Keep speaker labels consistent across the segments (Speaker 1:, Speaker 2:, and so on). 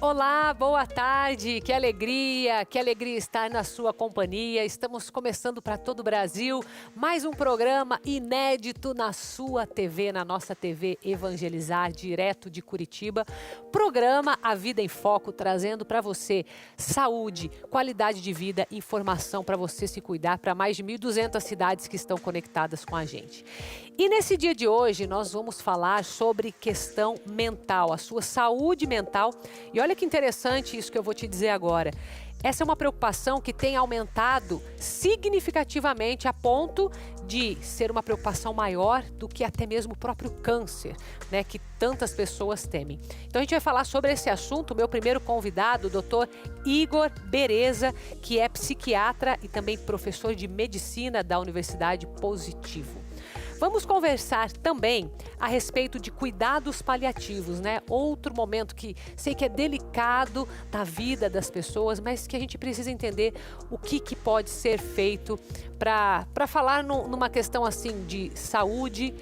Speaker 1: Olá, boa tarde, que alegria estar na sua companhia. Estamos começando para todo o Brasil mais um programa inédito na sua TV, na nossa TV Evangelizar, direto de Curitiba. Programa A Vida em Foco, trazendo para você saúde, qualidade de vida, informação para você se cuidar para mais de 1.200 cidades que estão conectadas com a gente. E nesse dia de hoje nós vamos falar sobre questão mental, a sua saúde mental. E olha que interessante isso que eu vou te dizer agora. Essa é uma preocupação que tem aumentado significativamente a ponto de ser uma preocupação maior do que até mesmo o próprio câncer, né, que tantas pessoas temem. Então a gente vai falar sobre esse assunto. Meu primeiro convidado, o Dr. Igor Bereza, que é psiquiatra e também professor de medicina da Universidade Positivo. Vamos conversar também a respeito de cuidados paliativos, né? Outro momento que sei que é delicado da vida das pessoas, mas que a gente precisa entender o que pode ser feito para falar numa questão assim de saúde,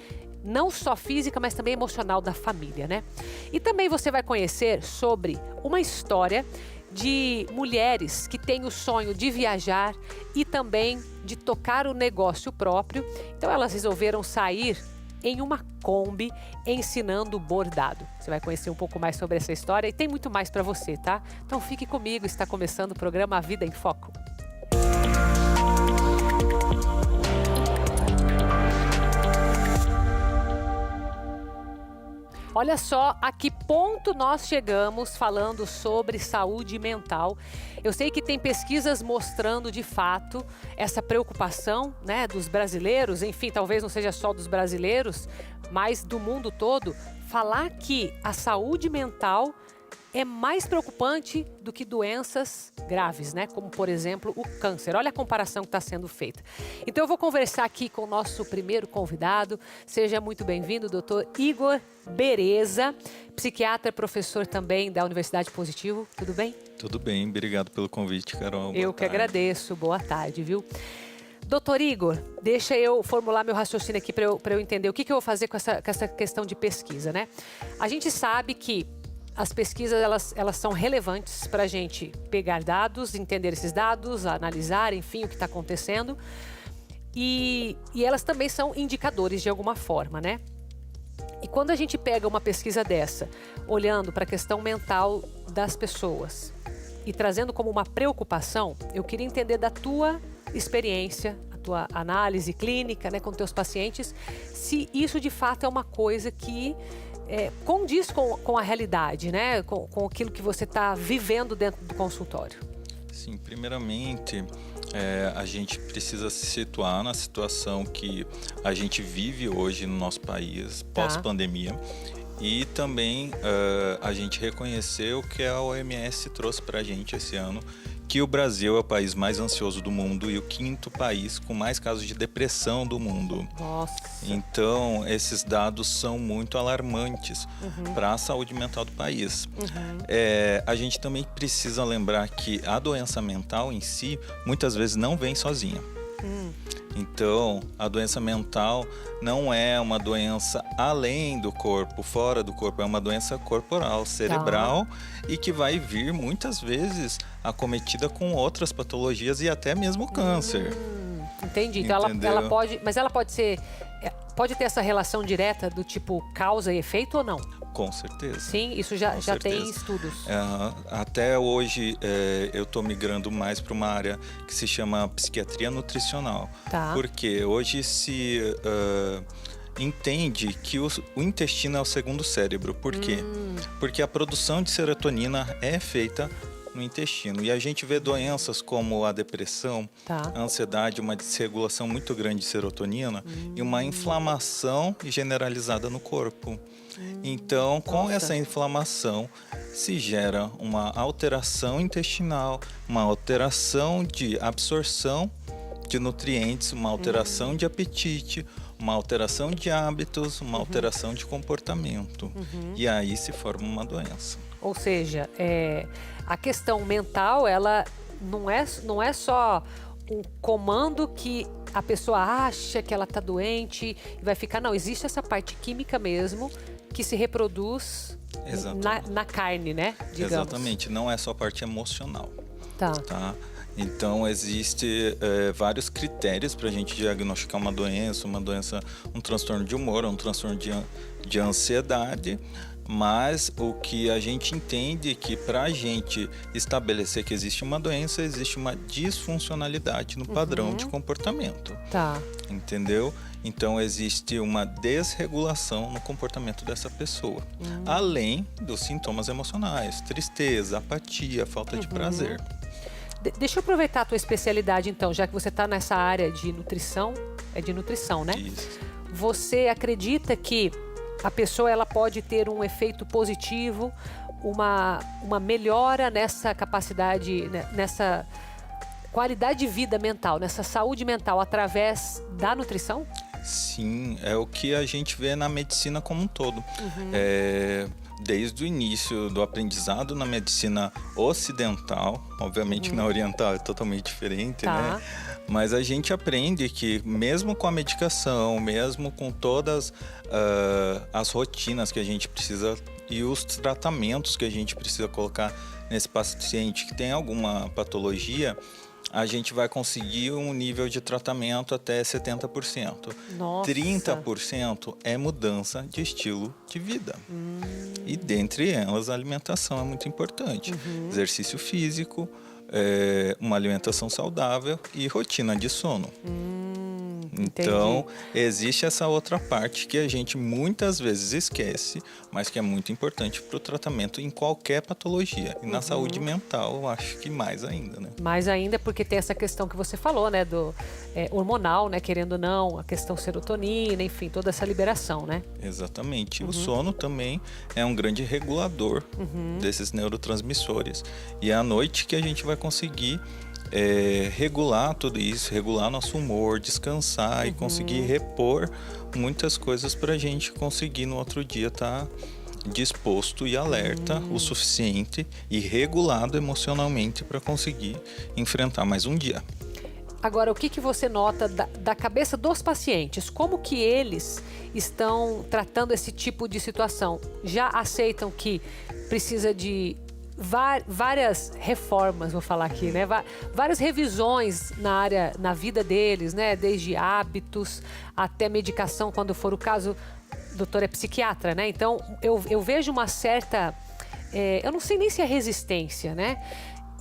Speaker 1: não só física, mas também emocional da família, né? E também você vai conhecer sobre uma história de mulheres que têm o sonho de viajar e também de tocar o negócio próprio. Então elas resolveram sair em uma Kombi ensinando bordado. Você vai conhecer um pouco mais sobre essa história e tem muito mais para você, tá? Então fique comigo, está começando o programa A Vida em Foco. Olha só a que ponto nós chegamos falando sobre saúde mental. Eu sei que tem pesquisas mostrando de fato essa preocupação, né, dos brasileiros, enfim, talvez não seja só dos brasileiros, mas do mundo todo, falar que a saúde mental é mais preocupante do que doenças graves, né? Como, por exemplo, o câncer. Olha a comparação que está sendo feita. Então, eu vou conversar aqui com o nosso primeiro convidado. Seja muito bem-vindo, Dr. Igor Bereza, psiquiatra, professor também da Universidade Positivo. Tudo bem?
Speaker 2: Tudo bem, obrigado pelo convite, Carol.
Speaker 1: Eu que agradeço. Boa tarde, viu? Doutor Igor, deixa eu formular meu raciocínio aqui para eu entender o que eu vou fazer com essa questão de pesquisa, né? A gente sabe que as pesquisas, elas são relevantes para a gente pegar dados, entender esses dados, analisar, enfim, o que está acontecendo. E elas também são indicadores de alguma forma, né? E quando a gente pega uma pesquisa dessa, olhando para a questão mental das pessoas e trazendo como uma preocupação, eu queria entender da tua experiência, a tua análise clínica, né, com teus pacientes, se isso de fato é uma coisa que condiz com a realidade, né? Com aquilo que você está vivendo dentro do consultório.
Speaker 2: Sim, primeiramente, a gente precisa se situar na situação que a gente vive hoje no nosso país, pós-pandemia, e também a gente reconhecer o que a OMS trouxe para a gente esse ano, que o Brasil é o país mais ansioso do mundo e o 5º país com mais casos de depressão do mundo.
Speaker 1: Nossa.
Speaker 2: Então, esses dados são muito alarmantes para a saúde mental do país. A gente também precisa lembrar que a doença mental em si, muitas vezes não vem sozinha. Então, a doença mental não é uma doença além do corpo, fora do corpo, é uma doença corporal, cerebral, e que vai vir muitas vezes acometida com outras patologias e até mesmo câncer.
Speaker 1: Entendi. Então ela pode, mas ela pode ser, pode ter essa relação direta do tipo causa e efeito ou não?
Speaker 2: Com certeza.
Speaker 1: Sim, isso já tem estudos.
Speaker 2: Até hoje eu estou migrando mais para uma área que se chama psiquiatria nutricional. Porque hoje se entende que o intestino é o segundo cérebro. Por quê? Porque a produção de serotonina é feita no intestino. E a gente vê doenças como a depressão, a ansiedade, uma desregulação muito grande de serotonina e uma inflamação generalizada no corpo. Então, com essa inflamação, se gera uma alteração intestinal, uma alteração de absorção de nutrientes, uma alteração de apetite, uma alteração de hábitos, uma alteração de comportamento. E aí se forma uma doença.
Speaker 1: Ou seja, a questão mental, ela não é só um comando que a pessoa acha que ela está doente e vai ficar... Não, existe essa parte química mesmo que se reproduz na carne, né? Digamos.
Speaker 2: Exatamente, não é só a parte emocional.
Speaker 1: Tá?
Speaker 2: Então, existe vários critérios para a gente diagnosticar uma doença, um transtorno de humor, um transtorno de ansiedade. Mas o que a gente entende é que para a gente estabelecer que existe uma doença, existe uma disfuncionalidade no padrão de comportamento.
Speaker 1: Tá.
Speaker 2: Entendeu? Então existe uma desregulação no comportamento dessa pessoa. Além dos sintomas emocionais, tristeza, apatia, falta de prazer.
Speaker 1: Deixa eu aproveitar a tua especialidade então, já que você está nessa área de nutrição. É de nutrição, né?
Speaker 2: Isso.
Speaker 1: Você acredita que a pessoa ela pode ter um efeito positivo, uma melhora nessa capacidade, nessa qualidade de vida mental, nessa saúde mental através da nutrição?
Speaker 2: Sim, é o que a gente vê na medicina como um todo. Desde o início do aprendizado na medicina ocidental, obviamente na oriental é totalmente diferente, né? Mas a gente aprende que mesmo com a medicação, mesmo com todas as rotinas que a gente precisa e os tratamentos que a gente precisa colocar nesse paciente que tem alguma patologia, a gente vai conseguir um nível de tratamento até 70%.
Speaker 1: Nossa.
Speaker 2: 30% é mudança de estilo de vida. E dentre elas, a alimentação é muito importante. Exercício físico, uma alimentação saudável e rotina de sono. Então, existe essa outra parte que a gente muitas vezes esquece, mas que é muito importante para o tratamento em qualquer patologia. E na saúde mental, eu acho que mais ainda, né?
Speaker 1: Mais ainda porque tem essa questão que você falou, né? Do hormonal, né? Querendo ou não, a questão serotonina, enfim, toda essa liberação, né?
Speaker 2: Exatamente. O sono também é um grande regulador desses neurotransmissores. E é à noite que a gente vai conseguir regular tudo isso, regular nosso humor, descansar e conseguir repor muitas coisas para a gente conseguir no outro dia estar disposto e alerta o suficiente e regulado emocionalmente para conseguir enfrentar mais um dia.
Speaker 1: Agora, o que você nota da cabeça dos pacientes? Como que eles estão tratando esse tipo de situação? Já aceitam que precisa de várias reformas, vou falar aqui, né? Várias revisões na vida deles, né? Desde hábitos até medicação, quando for o caso. O doutor é psiquiatra, né? Então, eu vejo uma certa... eu não sei nem se é resistência, né?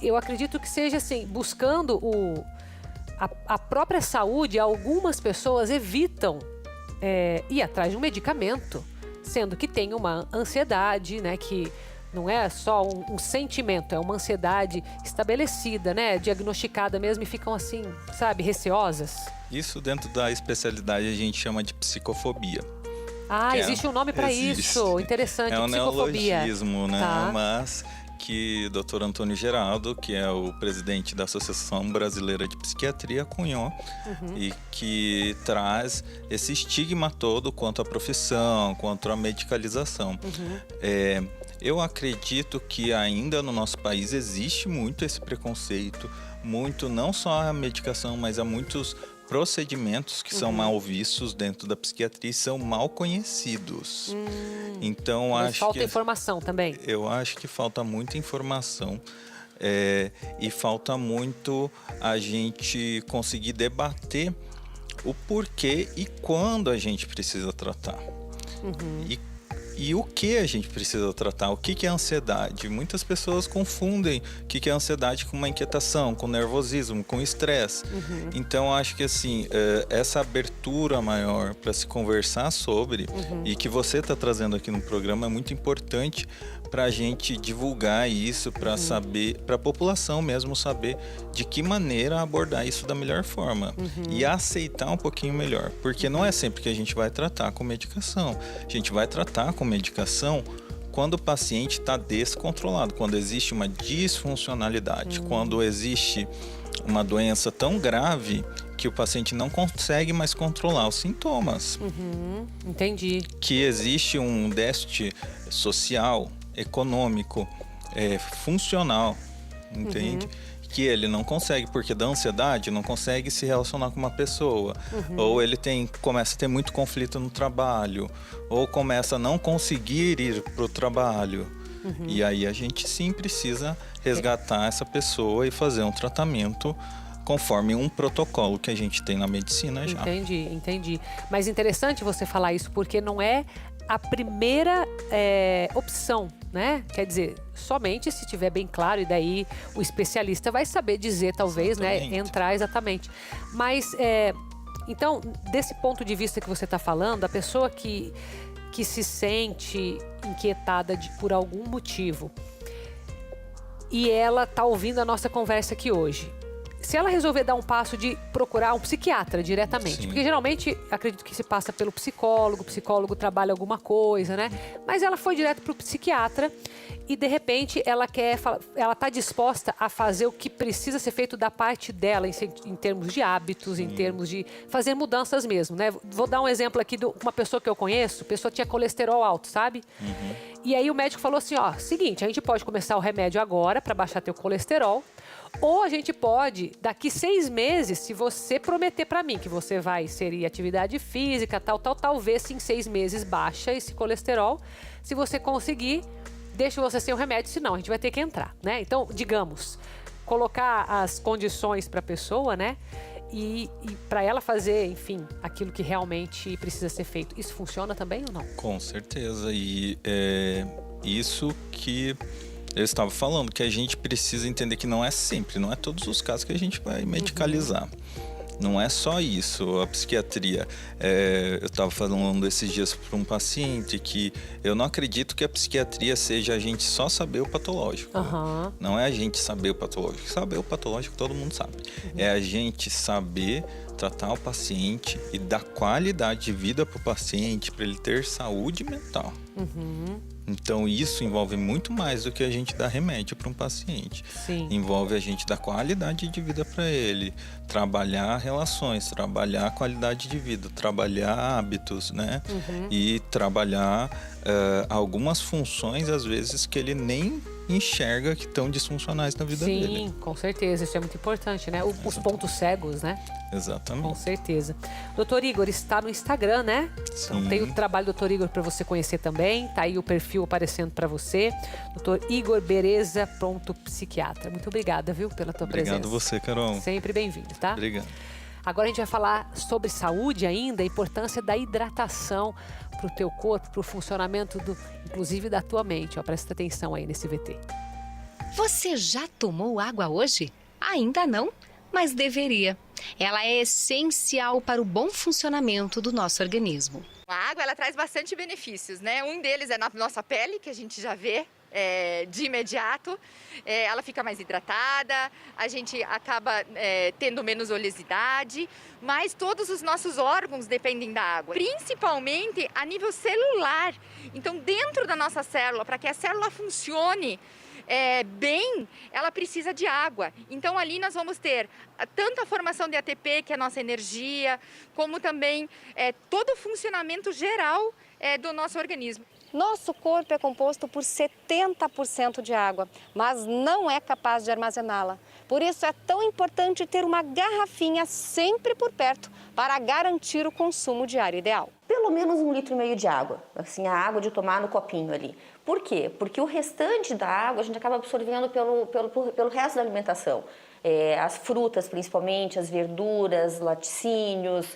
Speaker 1: Eu acredito que seja assim, buscando a própria saúde. Algumas pessoas evitam ir atrás de um medicamento, sendo que tem uma ansiedade, né? Que não é só um sentimento, é uma ansiedade estabelecida, né? Diagnosticada mesmo, e ficam assim, sabe, receosas.
Speaker 2: Isso dentro da especialidade a gente chama de psicofobia.
Speaker 1: Existe um nome para isso. Interessante,
Speaker 2: um
Speaker 1: psicofobia.
Speaker 2: Neologismo, né?
Speaker 1: Tá.
Speaker 2: Mas que o Dr. Antônio Geraldo, que é o presidente da Associação Brasileira de Psiquiatria, cunhou e que traz esse estigma todo quanto à profissão, quanto à medicalização. Eu acredito que ainda no nosso país existe muito esse preconceito, muito não só a medicação, mas há muitos procedimentos que são mal vistos dentro da psiquiatria e são mal conhecidos. Então,
Speaker 1: mas falta informação também.
Speaker 2: Eu acho que falta muita informação e falta muito a gente conseguir debater o porquê e quando a gente precisa tratar. E o que a gente precisa tratar? O que é ansiedade? Muitas pessoas confundem o que é ansiedade com uma inquietação, com nervosismo, com estresse. Então, acho que assim, essa abertura maior para se conversar sobre e que você está trazendo aqui no programa é muito importante para a gente divulgar isso, para saber, para a população mesmo saber de que maneira abordar isso da melhor forma e aceitar um pouquinho melhor, porque não é sempre que a gente vai tratar com medicação. A gente vai tratar com medicação quando o paciente está descontrolado, quando existe uma disfuncionalidade, quando existe uma doença tão grave que o paciente não consegue mais controlar os sintomas.
Speaker 1: Entendi.
Speaker 2: Que existe um déficit social, econômico, funcional, entende? que ele não consegue, porque da ansiedade não consegue se relacionar com uma pessoa. Ou ele começa a ter muito conflito no trabalho, ou começa a não conseguir ir para o trabalho. E aí a gente sim precisa resgatar essa pessoa e fazer um tratamento conforme um protocolo que a gente tem na medicina já.
Speaker 1: Entendi. Mas interessante você falar isso, porque não é a primeira opção, né? Quer dizer, somente se tiver bem claro, e daí o especialista vai saber dizer, talvez,
Speaker 2: exatamente,
Speaker 1: né? Entrar exatamente. Mas, então, desse ponto de vista que você está falando, a pessoa que se sente inquietada por algum motivo e ela está ouvindo a nossa conversa aqui hoje, se ela resolver dar um passo de procurar um psiquiatra diretamente,
Speaker 2: Sim.
Speaker 1: porque geralmente acredito que se passa pelo psicólogo, o psicólogo trabalha alguma coisa, né? Mas ela foi direto para o psiquiatra e de repente ela está disposta a fazer o que precisa ser feito da parte dela em termos de hábitos, em termos de fazer mudanças mesmo, né? Vou dar um exemplo aqui de uma pessoa que eu conheço, a pessoa tinha colesterol alto, sabe? E aí o médico falou assim, ó, seguinte, a gente pode começar o remédio agora para baixar teu colesterol, ou a gente pode, daqui 6 meses, se você prometer para mim que você vai inserir atividade física, talvez se em 6 meses baixa esse colesterol. Se você conseguir, deixa você sem o remédio, senão a gente vai ter que entrar, né? Então, digamos, colocar as condições para a pessoa, né? E para ela fazer, enfim, aquilo que realmente precisa ser feito. Isso funciona também ou não?
Speaker 2: Com certeza. E isso que eu estava falando, que a gente precisa entender que não é sempre, não é todos os casos que a gente vai medicalizar. Não é só isso, a psiquiatria. Eu estava falando esses dias para um paciente que eu não acredito que a psiquiatria seja a gente só saber o patológico. Não é a gente saber o patológico. Saber o patológico todo mundo sabe. É a gente saber tratar o paciente e dar qualidade de vida para o paciente, para ele ter saúde mental. Então isso envolve muito mais do que a gente dar remédio para um paciente.
Speaker 1: Sim.
Speaker 2: Envolve a gente dar qualidade de vida para ele, trabalhar relações, trabalhar qualidade de vida, trabalhar hábitos, né? E trabalhar algumas funções, às vezes, que ele nem enxerga que estão disfuncionais na vida dele.
Speaker 1: Sim, com certeza, isso é muito importante, né? Os pontos cegos, né?
Speaker 2: Exatamente.
Speaker 1: Com certeza. Doutor Igor, está no Instagram, né?
Speaker 2: Sim.
Speaker 1: Então tem o trabalho do Dr. Igor para você conhecer também. Tá aí o perfil aparecendo para você. Dr. Igor Bereza, psiquiatra. Muito obrigada, viu, pela tua presença.
Speaker 2: Obrigado você, Carol.
Speaker 1: Sempre bem-vindo, tá?
Speaker 2: Obrigado.
Speaker 1: Agora a gente vai falar sobre saúde ainda, a importância da hidratação para o teu corpo, para o funcionamento, inclusive da tua mente. Ó, presta atenção aí nesse VT.
Speaker 3: Você já tomou água hoje? Ainda não? Mas deveria. Ela é essencial para o bom funcionamento do nosso organismo.
Speaker 4: A água, ela traz bastante benefícios, né? Um deles é na nossa pele, que a gente já vê de imediato. Ela fica mais hidratada, a gente acaba tendo menos oleosidade, mas todos os nossos órgãos dependem da água, principalmente a nível celular. Então, dentro da nossa célula, para que a célula funcione bem, ela precisa de água. Então ali nós vamos ter tanto a formação de ATP, que é a nossa energia, como também todo o funcionamento geral do nosso organismo.
Speaker 5: Nosso corpo é composto por 70% de água, mas não é capaz de armazená-la. Por isso é tão importante ter uma garrafinha sempre por perto para garantir o consumo diário ideal.
Speaker 6: Pelo menos 1,5 litro de água, assim, a água de tomar no copinho ali. Por quê? Porque o restante da água a gente acaba absorvendo pelo resto da alimentação. As frutas, principalmente, as verduras, laticínios,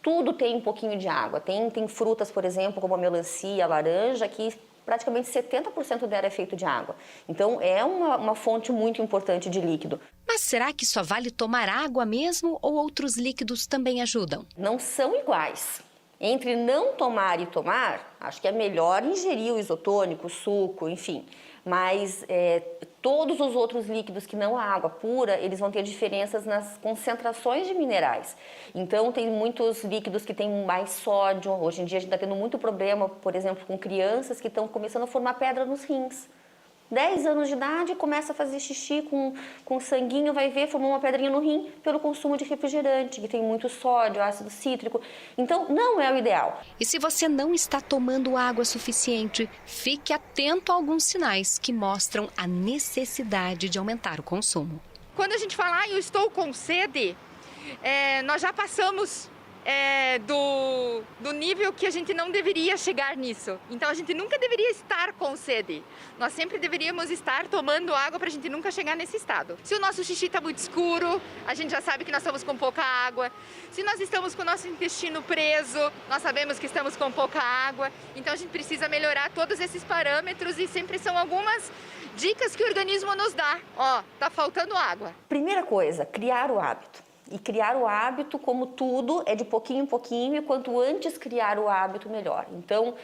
Speaker 6: tudo tem um pouquinho de água. Tem frutas, por exemplo, como a melancia, a laranja, que praticamente 70% dela é feito de água. Então, é uma fonte muito importante de líquido.
Speaker 3: Mas será que só vale tomar água mesmo ou outros líquidos também ajudam?
Speaker 6: Não são iguais. Entre não tomar e tomar, acho que é melhor ingerir o isotônico, o suco, enfim. Mas todos os outros líquidos que não a água pura, eles vão ter diferenças nas concentrações de minerais. Então, tem muitos líquidos que têm mais sódio. Hoje em dia, a gente está tendo muito problema, por exemplo, com crianças que estão começando a formar pedra nos rins. 10 anos de idade, começa a fazer xixi com sanguinho, vai ver, formou uma pedrinha no rim pelo consumo de refrigerante, que tem muito sódio, ácido cítrico. Então, não é o ideal.
Speaker 3: E se você não está tomando água suficiente, fique atento a alguns sinais que mostram a necessidade de aumentar o consumo.
Speaker 4: Quando a gente fala, eu estou com sede, nós já passamos do nível que a gente não deveria chegar nisso. Então a gente nunca deveria estar com sede. Nós sempre deveríamos estar tomando água para a gente nunca chegar nesse estado. Se o nosso xixi está muito escuro, a gente já sabe que nós estamos com pouca água. Se nós estamos com o nosso intestino preso, nós sabemos que estamos com pouca água. Então a gente precisa melhorar todos esses parâmetros e sempre são algumas dicas que o organismo nos dá. Tá faltando água.
Speaker 6: Primeira coisa, criar o hábito. E criar o hábito, como tudo, é de pouquinho em pouquinho, e quanto antes criar o hábito, melhor. Então,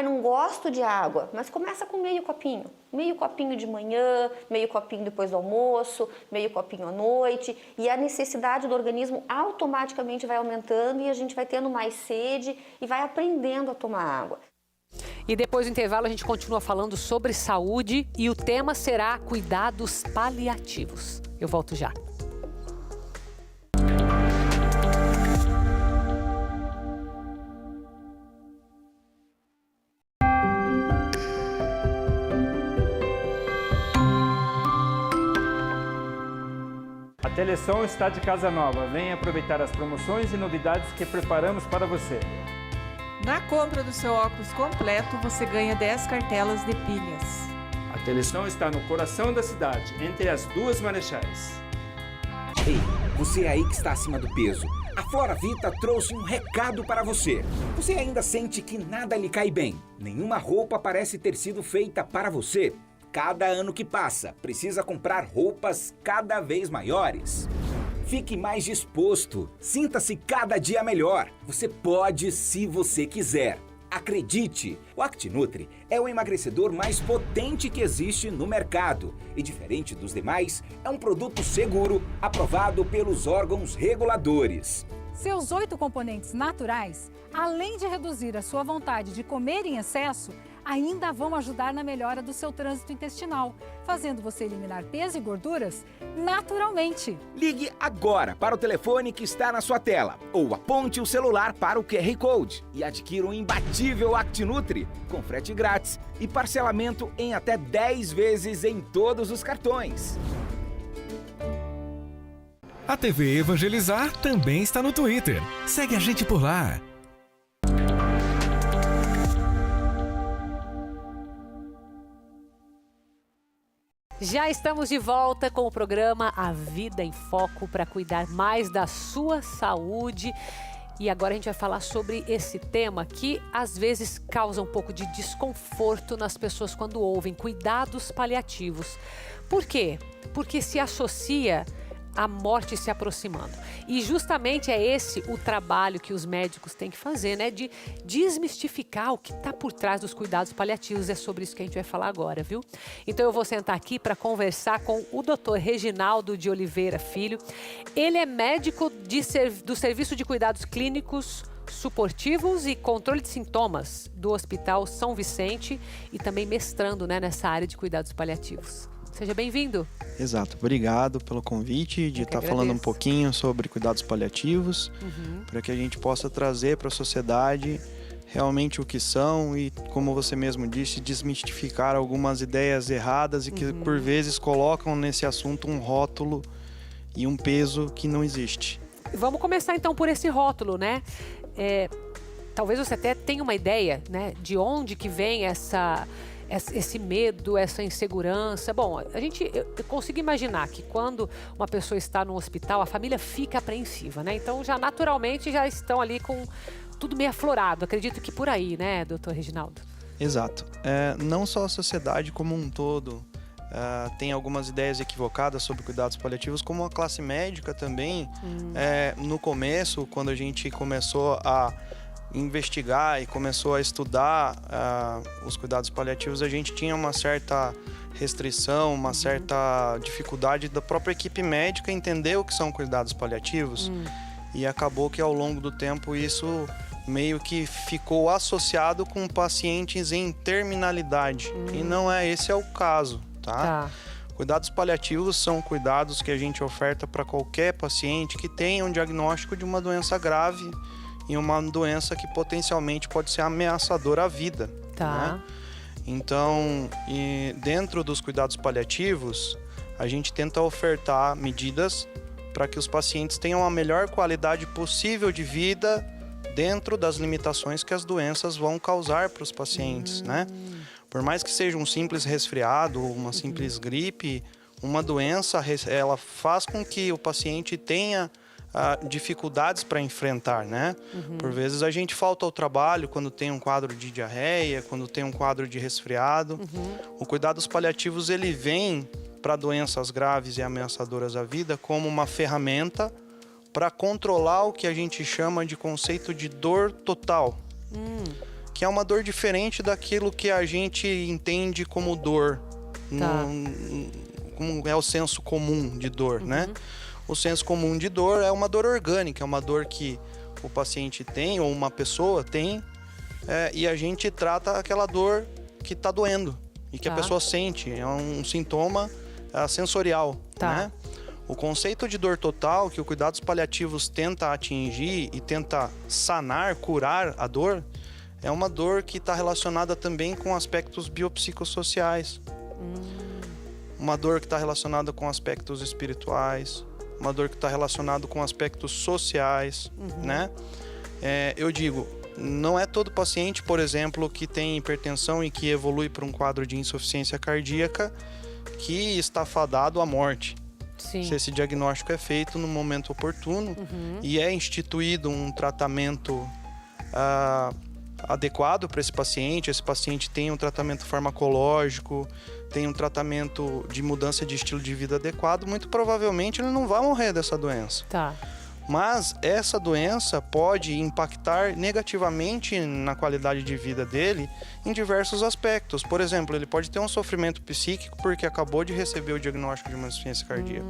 Speaker 6: não gosto de água, mas começa com meio copinho. Meio copinho de manhã, meio copinho depois do almoço, meio copinho à noite. E a necessidade do organismo automaticamente vai aumentando e a gente vai tendo mais sede e vai aprendendo a tomar água.
Speaker 1: E depois do intervalo a gente continua falando sobre saúde e o tema será cuidados paliativos. Eu volto já.
Speaker 7: A Telesom está de casa nova. Venha aproveitar as promoções e novidades que preparamos para você.
Speaker 8: Na compra do seu óculos completo, você ganha 10 cartelas de pilhas.
Speaker 7: A Telesom está no coração da cidade, entre as duas marechais.
Speaker 9: Ei, você aí que está acima do peso. A Flora Vita trouxe um recado para você. Você ainda sente que nada lhe cai bem? Nenhuma roupa parece ter sido feita para você? Cada ano que passa, precisa comprar roupas cada vez maiores. Fique mais disposto. Sinta-se cada dia melhor. Você pode se você quiser. Acredite, o ActiNutri é o emagrecedor mais potente que existe no mercado. E diferente dos demais, é um produto seguro, aprovado pelos órgãos reguladores.
Speaker 10: Seus 8 componentes naturais, além de reduzir a sua vontade de comer em excesso, ainda vão ajudar na melhora do seu trânsito intestinal, fazendo você eliminar peso e gorduras naturalmente.
Speaker 9: Ligue agora para o telefone que está na sua tela ou aponte o celular para o QR Code e adquira um imbatível ActiNutri com frete grátis e parcelamento em até 10 vezes em todos os cartões.
Speaker 11: A TV Evangelizar também está no Twitter. Segue a gente por lá.
Speaker 1: Já estamos de volta com o programa A Vida em Foco para cuidar mais da sua saúde. E agora a gente vai falar sobre esse tema que às vezes causa um pouco de desconforto nas pessoas quando ouvem cuidados paliativos. Por quê? Porque se associa a morte se aproximando. E justamente é esse o trabalho que os médicos têm que fazer, né? De desmistificar o que está por trás dos cuidados paliativos. É sobre isso que a gente vai falar agora, viu? Então eu vou sentar aqui para conversar com o Dr. Reginaldo de Oliveira Filho. Ele é médico do Serviço de Cuidados Clínicos Suportivos e Controle de Sintomas do Hospital São Vicente e também mestrando, né, nessa área de cuidados paliativos. Seja bem-vindo.
Speaker 12: Exato, obrigado pelo convite de estar falando um pouquinho sobre cuidados paliativos, para que a gente possa trazer para a sociedade realmente o que são e, como você mesmo disse, desmistificar algumas ideias erradas e que por vezes colocam nesse assunto um rótulo e um peso que não existe.
Speaker 1: Vamos começar então por esse rótulo, né? Talvez você até tenha uma ideia, né, de onde que vem esse medo, essa insegurança. Bom, eu consigo imaginar que quando uma pessoa está no hospital, a família fica apreensiva, né? Então, já naturalmente, já estão ali com tudo meio aflorado. Acredito que por aí, né, doutor Reginaldo?
Speaker 12: Exato. Não só a sociedade como um todo tem algumas ideias equivocadas sobre cuidados paliativos, como a classe médica também. No começo, quando a gente começou a investigar e começou a estudar os cuidados paliativos, a gente tinha uma certa restrição, uma certa dificuldade da própria equipe médica entender o que são cuidados paliativos. E acabou que ao longo do tempo isso meio que ficou associado com pacientes em terminalidade. E não é esse é o caso, tá? Cuidados paliativos são cuidados que a gente oferta para qualquer paciente que tenha um diagnóstico de uma doença grave e uma doença que potencialmente pode ser ameaçadora à vida. Né? Então, dentro dos cuidados paliativos, a gente tenta ofertar medidas para que os pacientes tenham a melhor qualidade possível de vida dentro das limitações que as doenças vão causar para os pacientes, né? Por mais que seja um simples resfriado, uma simples gripe, uma doença, ela faz com que o paciente tenha dificuldades para enfrentar, né? Por vezes a gente falta ao trabalho quando tem um quadro de diarreia, quando tem um quadro de resfriado. O cuidados paliativos, ele vem para doenças graves e ameaçadoras à vida como uma ferramenta para controlar o que a gente chama de conceito de dor total. Que é uma dor diferente daquilo que a gente entende como dor, como é o senso comum de dor, né? O senso comum de dor é uma dor orgânica, é uma dor que o paciente tem ou uma pessoa tem, e a gente trata aquela dor que está doendo e que a pessoa sente, é um sintoma sensorial, né? O conceito de dor total que o cuidados paliativos tenta atingir e tenta sanar, curar a dor, é uma dor que está relacionada também com aspectos biopsicossociais. Uma dor que está relacionada com aspectos espirituais. Uma dor que está relacionada com aspectos sociais, né? Eu digo, não é todo paciente, por exemplo, que tem hipertensão e que evolui para um quadro de insuficiência cardíaca que está fadado à morte. Se esse diagnóstico é feito no momento oportuno e é instituído um tratamento adequado para esse paciente tem um tratamento farmacológico, tem um tratamento de mudança de estilo de vida adequado, muito provavelmente ele não vai morrer dessa doença. Mas essa doença pode impactar negativamente na qualidade de vida dele em diversos aspectos. Por exemplo, ele pode ter um sofrimento psíquico porque acabou de receber o diagnóstico de uma insuficiência cardíaca.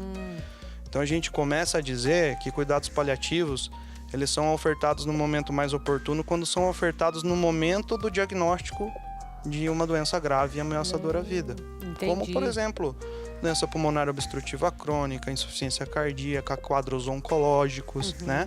Speaker 12: Então a gente começa a dizer que cuidados paliativos, eles são ofertados no momento mais oportuno, quando são ofertados no momento do diagnóstico de uma doença grave e ameaçadora à vida. Como, por exemplo, doença pulmonar obstrutiva crônica, insuficiência cardíaca, quadros oncológicos, né?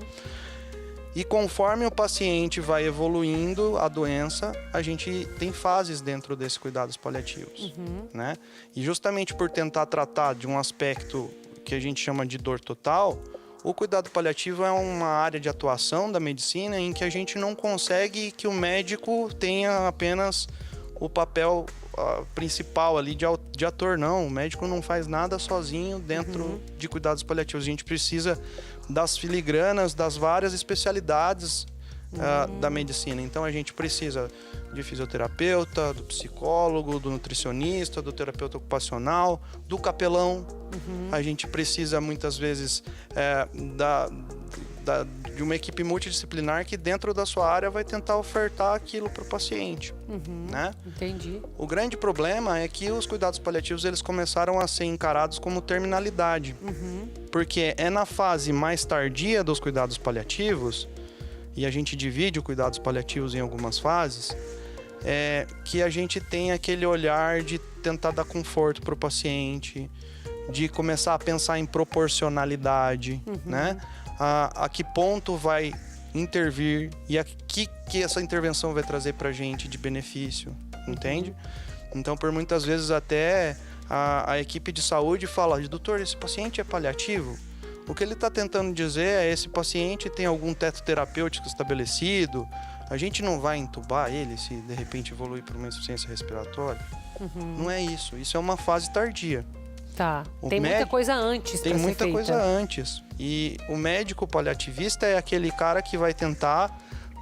Speaker 12: E conforme o paciente vai evoluindo a doença, a gente tem fases dentro desses cuidados paliativos, né? E justamente por tentar tratar de um aspecto que a gente chama de dor total, o cuidado paliativo é uma área de atuação da medicina em que a gente não consegue que o médico tenha apenas o papel principal ali de ator, não. O médico não faz nada sozinho dentro de cuidados paliativos. A gente precisa das filigranas, das várias especialidades da medicina. Então a gente precisa de fisioterapeuta, do psicólogo, do nutricionista, do terapeuta ocupacional, do capelão. A gente precisa muitas vezes de uma equipe multidisciplinar que dentro da sua área vai tentar ofertar aquilo para o paciente, né?
Speaker 1: Entendi.
Speaker 12: O grande problema é que os cuidados paliativos eles começaram a ser encarados como terminalidade, porque é na fase mais tardia dos cuidados paliativos, e a gente divide os cuidados paliativos em algumas fases, que a gente tem aquele olhar de tentar dar conforto para o paciente, de começar a pensar em proporcionalidade, né? A que ponto vai intervir e a que essa intervenção vai trazer para a gente de benefício, entende? Então, por muitas vezes até a equipe de saúde fala, doutor, esse paciente é paliativo? O que ele está tentando dizer é esse paciente tem algum teto terapêutico estabelecido, a gente não vai entubar ele se de repente evoluir para uma insuficiência respiratória? Não é isso, isso é uma fase tardia.
Speaker 1: Tem muita coisa antes.
Speaker 12: Tem muita coisa antes. E o médico paliativista é aquele cara que vai tentar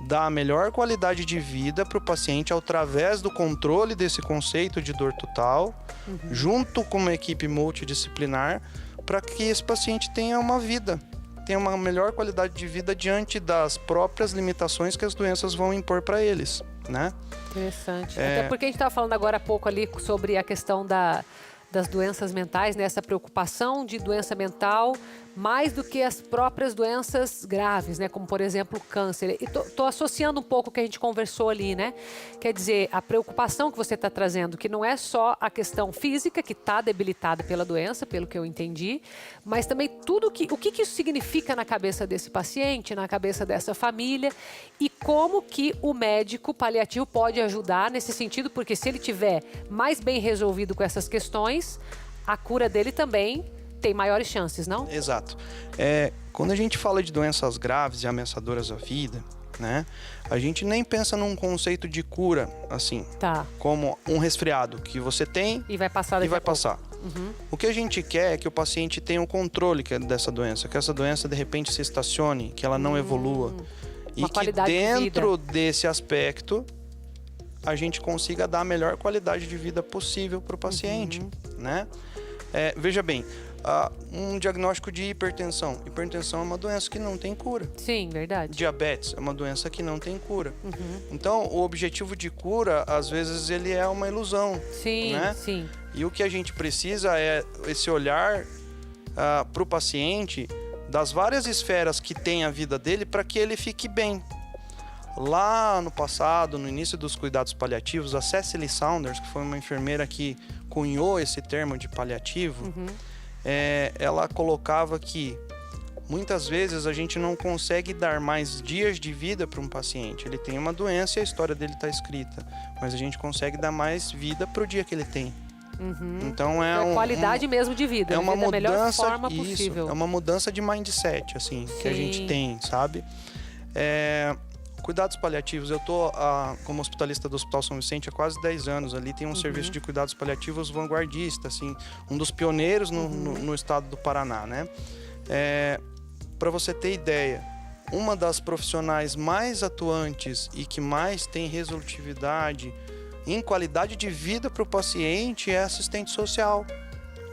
Speaker 12: dar a melhor qualidade de vida para o paciente através do controle desse conceito de dor total, junto com uma equipe multidisciplinar, para que esse paciente tenha uma vida, tenha uma melhor qualidade de vida diante das próprias limitações que as doenças vão impor para eles, né?
Speaker 1: Interessante. Até porque a gente estava falando agora há pouco ali sobre a questão das doenças mentais, né? Essa preocupação de doença mental, mais do que as próprias doenças graves, né? Como, por exemplo, o câncer. E tô associando um pouco o que a gente conversou ali, né? Quer dizer, a preocupação que você está trazendo, que não é só a questão física, que está debilitada pela doença, pelo que eu entendi, mas também o que isso significa na cabeça desse paciente, na cabeça dessa família, e como que o médico paliativo pode ajudar nesse sentido, porque se ele tiver mais bem resolvido com essas questões, a cura dele também tem maiores chances, não?
Speaker 12: Exato. Quando a gente fala de doenças graves e ameaçadoras à vida, né, a gente nem pensa num conceito de cura, assim, como um resfriado que você tem
Speaker 1: e vai passar.
Speaker 12: Uhum. O que a gente quer é que o paciente tenha o controle dessa doença, que essa doença de repente se estacione, que ela não evolua. E que dentro desse aspecto a gente consiga dar a melhor qualidade de vida possível para o paciente, né? Veja bem, um diagnóstico de hipertensão. Hipertensão é uma doença que não tem cura.
Speaker 1: Sim, verdade.
Speaker 12: Diabetes é uma doença que não tem cura. Então, o objetivo de cura, às vezes, ele é uma ilusão.
Speaker 1: Sim,
Speaker 12: né?
Speaker 1: sim.
Speaker 12: E o que a gente precisa é esse olhar para o paciente das várias esferas que tem a vida dele para que ele fique bem. Lá no passado, no início dos cuidados paliativos, a Cecily Saunders, que foi uma enfermeira que cunhou esse termo de paliativo, ela colocava que muitas vezes a gente não consegue dar mais dias de vida para um paciente. Ele tem uma doença e a história dele está escrita, mas a gente consegue dar mais vida para o dia que ele tem. Então
Speaker 1: qualidade mesmo de vida.
Speaker 12: É uma mudança,
Speaker 1: da melhor forma possível.
Speaker 12: É uma mudança de mindset, assim, que a gente tem, sabe? Cuidados paliativos, eu tô como hospitalista do Hospital São Vicente há quase 10 anos. Ali tem um serviço de cuidados paliativos vanguardista, assim, um dos pioneiros no estado do Paraná, né? Para você ter ideia, uma das profissionais mais atuantes e que mais tem resolutividade em qualidade de vida para o paciente é assistente social.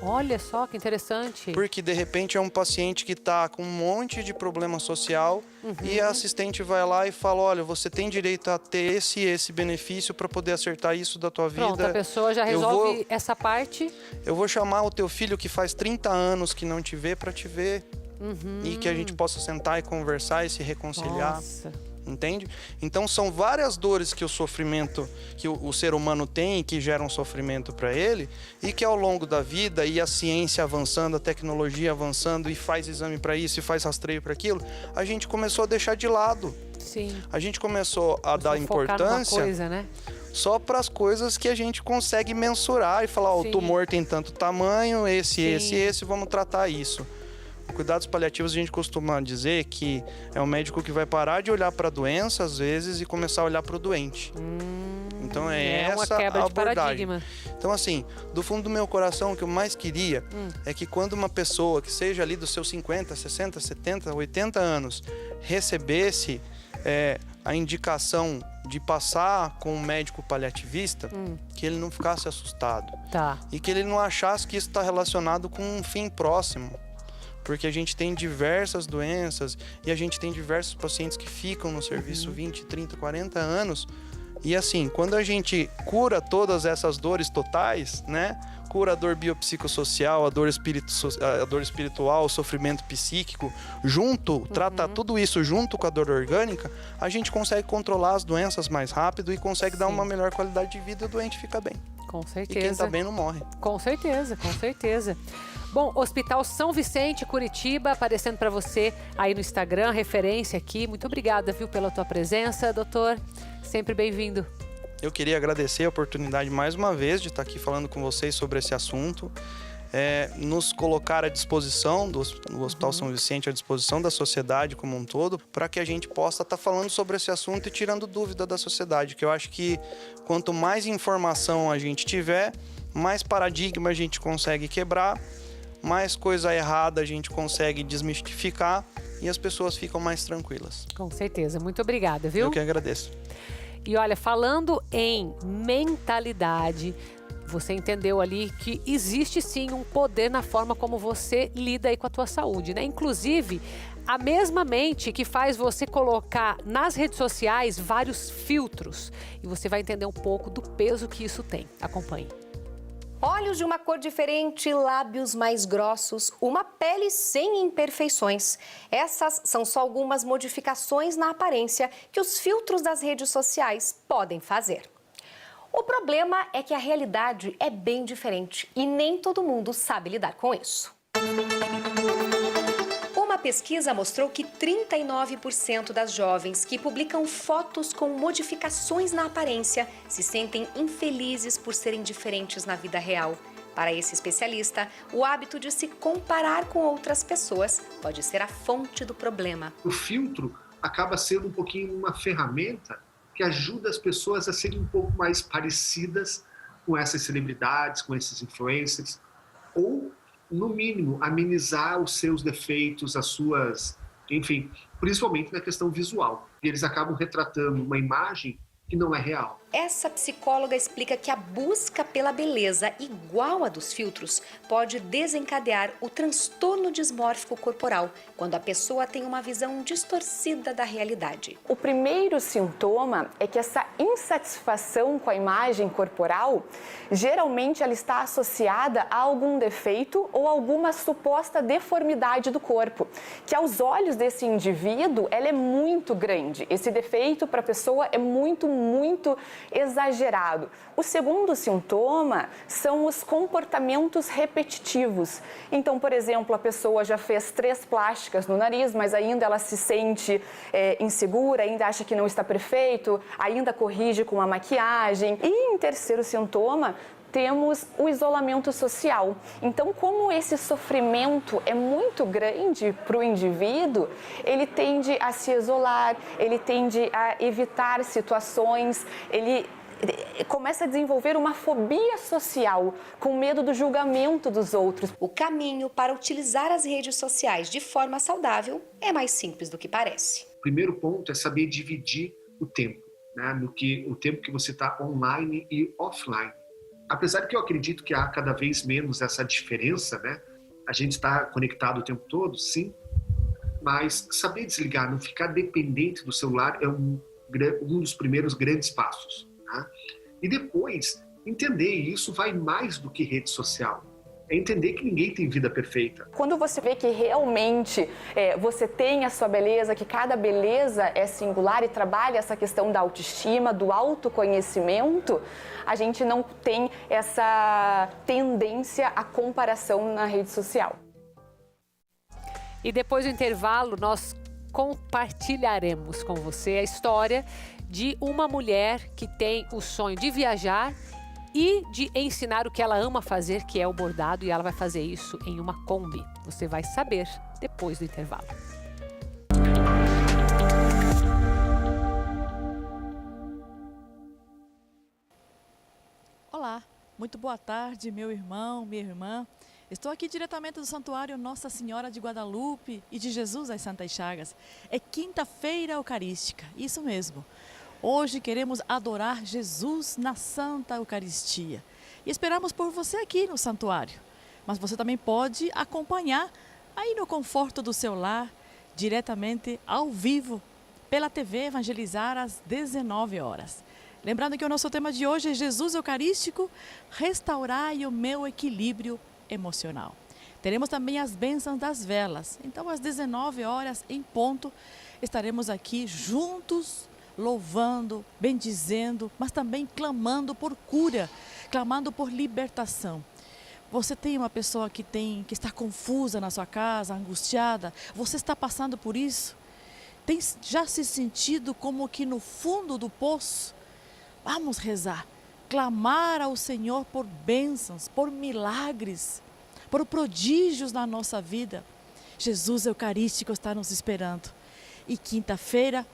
Speaker 1: Olha só que interessante.
Speaker 12: Porque de repente é um paciente que está com um monte de problema social e a assistente vai lá e fala, olha, você tem direito a ter esse benefício para poder acertar isso da tua vida.
Speaker 1: Pronto, a pessoa já resolve essa parte.
Speaker 12: Eu vou chamar o teu filho que faz 30 anos que não te vê para te ver. E que a gente possa sentar e conversar e se reconciliar.
Speaker 1: Nossa.
Speaker 12: Entende? Então são várias dores que o sofrimento, que o ser humano tem, que geram sofrimento para ele, e que ao longo da vida e a ciência avançando, a tecnologia avançando e faz exame para isso e faz rastreio para aquilo, a gente começou a deixar de lado.
Speaker 1: Sim.
Speaker 12: A gente começou a dar importância
Speaker 1: coisa, né?
Speaker 12: só para as coisas que a gente consegue mensurar e falar, o tumor tem tanto tamanho, esse, vamos tratar isso. Cuidados paliativos, a gente costuma dizer que é um médico que vai parar de olhar para a doença, às vezes, e começar a olhar para o doente. Então, essa
Speaker 1: uma quebra
Speaker 12: a
Speaker 1: de paradigma.
Speaker 12: Então, assim, do fundo do meu coração, o que eu mais queria é que quando uma pessoa que seja ali dos seus 50, 60, 70, 80 anos recebesse a indicação de passar com um médico paliativista, que ele não ficasse assustado. E que ele não achasse que isso está relacionado com um fim próximo. Porque a gente tem diversas doenças e a gente tem diversos pacientes que ficam no serviço 20, 30, 40 anos. E assim, quando a gente cura todas essas dores totais, né? Cura a dor biopsicossocial, a dor espiritual, o sofrimento psíquico, trata tudo isso junto com a dor orgânica, a gente consegue controlar as doenças mais rápido e consegue dar uma melhor qualidade de vida e o doente fica bem.
Speaker 1: Com certeza.
Speaker 12: E quem tá bem não morre.
Speaker 1: Com certeza, com certeza. Bom, Hospital São Vicente, Curitiba, aparecendo para você aí no Instagram, referência aqui. Muito obrigada, viu, pela tua presença, doutor. Sempre bem-vindo.
Speaker 12: Eu queria agradecer a oportunidade mais uma vez de estar aqui falando com vocês sobre esse assunto. Nos colocar à disposição do Hospital São Vicente, à disposição da sociedade como um todo, para que a gente possa estar falando sobre esse assunto e tirando dúvida da sociedade, que eu acho que quanto mais informação a gente tiver, mais paradigma a gente consegue quebrar, mais coisa errada a gente consegue desmistificar e as pessoas ficam mais tranquilas.
Speaker 1: Com certeza. Muito obrigada, viu?
Speaker 12: Eu que agradeço.
Speaker 1: E olha, falando em mentalidade, você entendeu ali que existe sim um poder na forma como você lida aí com a tua saúde, né? Inclusive, a mesma mente que faz você colocar nas redes sociais vários filtros. E você vai entender um pouco do peso que isso tem. Acompanhe.
Speaker 5: Olhos de uma cor diferente, lábios mais grossos, uma pele sem imperfeições. Essas são só algumas modificações na aparência que os filtros das redes sociais podem fazer. O problema é que a realidade é bem diferente e nem todo mundo sabe lidar com isso. Uma pesquisa mostrou que 39% das jovens que publicam fotos com modificações na aparência se sentem infelizes por serem diferentes na vida real. Para esse especialista, o hábito de se comparar com outras pessoas pode ser a fonte do problema.
Speaker 13: O filtro acaba sendo um pouquinho uma ferramenta que ajuda as pessoas a serem um pouco mais parecidas com essas celebridades, com esses influencers, ou, no mínimo, amenizar os seus defeitos, as suas... enfim, principalmente na questão visual. E eles acabam retratando uma imagem que não é real.
Speaker 5: Essa psicóloga explica que a busca pela beleza igual a dos filtros pode desencadear o transtorno dismórfico corporal, quando a pessoa tem uma visão distorcida da realidade.
Speaker 14: O primeiro sintoma é que essa insatisfação com a imagem corporal, geralmente ela está associada a algum defeito ou alguma suposta deformidade do corpo, que aos olhos desse indivíduo, ela é muito grande. Esse defeito para a pessoa é muito exagerado. O segundo sintoma são os comportamentos repetitivos. Então, por exemplo, a pessoa já fez 3 plásticas no nariz, mas ainda ela se sente insegura, ainda acha que não está perfeito, ainda corrige com a maquiagem. E em terceiro sintoma, temos o isolamento social. Então, como esse sofrimento é muito grande para o indivíduo, ele tende a se isolar, ele tende a evitar situações, ele começa a desenvolver uma fobia social, com medo do julgamento dos outros.
Speaker 5: O caminho para utilizar as redes sociais de forma saudável é mais simples do que parece.
Speaker 13: O primeiro ponto é saber dividir o tempo, né? O tempo que você está online e offline. Apesar de que eu acredito que há cada vez menos essa diferença, né? A gente está conectado o tempo todo, sim, mas saber desligar, não ficar dependente do celular é um dos primeiros grandes passos. Tá? E depois, entender isso vai mais do que rede social. É entender que ninguém tem vida perfeita.
Speaker 14: Quando você vê que realmente você tem a sua beleza, que cada beleza é singular e trabalha essa questão da autoestima, do autoconhecimento, a gente não tem essa tendência à comparação na rede social.
Speaker 1: E depois do intervalo, nós compartilharemos com você a história de uma mulher que tem o sonho de viajar e de ensinar o que ela ama fazer, que é o bordado, e ela vai fazer isso em uma Kombi. Você vai saber depois do intervalo.
Speaker 15: Olá, muito boa tarde, meu irmão, minha irmã. Estou aqui diretamente do Santuário Nossa Senhora de Guadalupe e de Jesus às Santas Chagas. É quinta-feira eucarística, isso mesmo. Hoje queremos adorar Jesus na Santa Eucaristia e esperamos por você aqui no santuário. Mas você também pode acompanhar aí no conforto do seu lar, diretamente ao vivo, pela TV Evangelizar às 19 horas. Lembrando que o nosso tema de hoje é Jesus Eucarístico, restaurai o meu equilíbrio emocional. Teremos também as bênçãos das velas. Então, às 19 horas em ponto, estaremos aqui juntos, louvando, bendizendo, mas também clamando por cura, clamando por libertação. Você tem uma pessoa que está confusa na sua casa, angustiada, você está passando por isso? Tem já se sentido como que no fundo do poço? Vamos rezar, clamar ao Senhor por bênçãos, por milagres, por prodígios na nossa vida. Jesus Eucarístico está nos esperando. E quinta-feira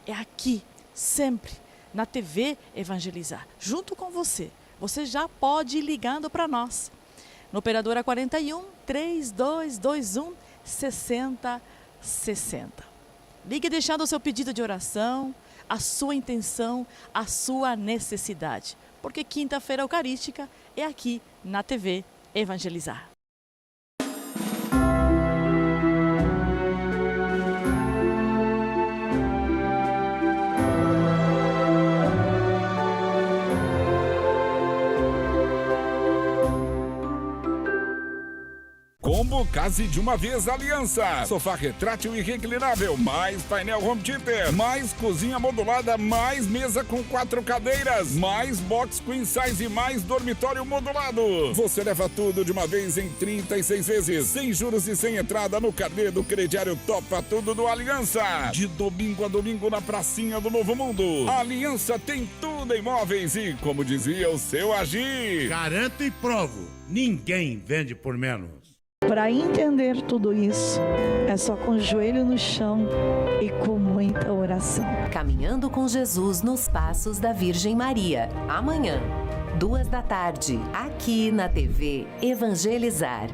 Speaker 15: é aqui, sempre, na TV Evangelizar, junto com você. Você já pode ir ligando para nós. No operadora 41 3221 6060. Ligue deixando o seu pedido de oração, a sua intenção, a sua necessidade. Porque quinta-feira eucarística é aqui na TV Evangelizar.
Speaker 16: Case de uma vez Aliança. Sofá retrátil e reclinável, mais painel home theater, mais cozinha modulada, mais mesa com 4 cadeiras, mais box queen size e mais dormitório modulado. Você leva tudo de uma vez em 36 vezes, sem juros e sem entrada no carnê do crediário Topa Tudo do Aliança. De domingo a domingo na pracinha do Novo Mundo. A Aliança tem tudo em móveis e, como dizia o seu Agir,
Speaker 17: garanto e provo, ninguém vende por menos.
Speaker 18: Para entender tudo isso, é só com o joelho no chão e com muita oração.
Speaker 19: Caminhando com Jesus nos passos da Virgem Maria. Amanhã, 14h, aqui na TV Evangelizar.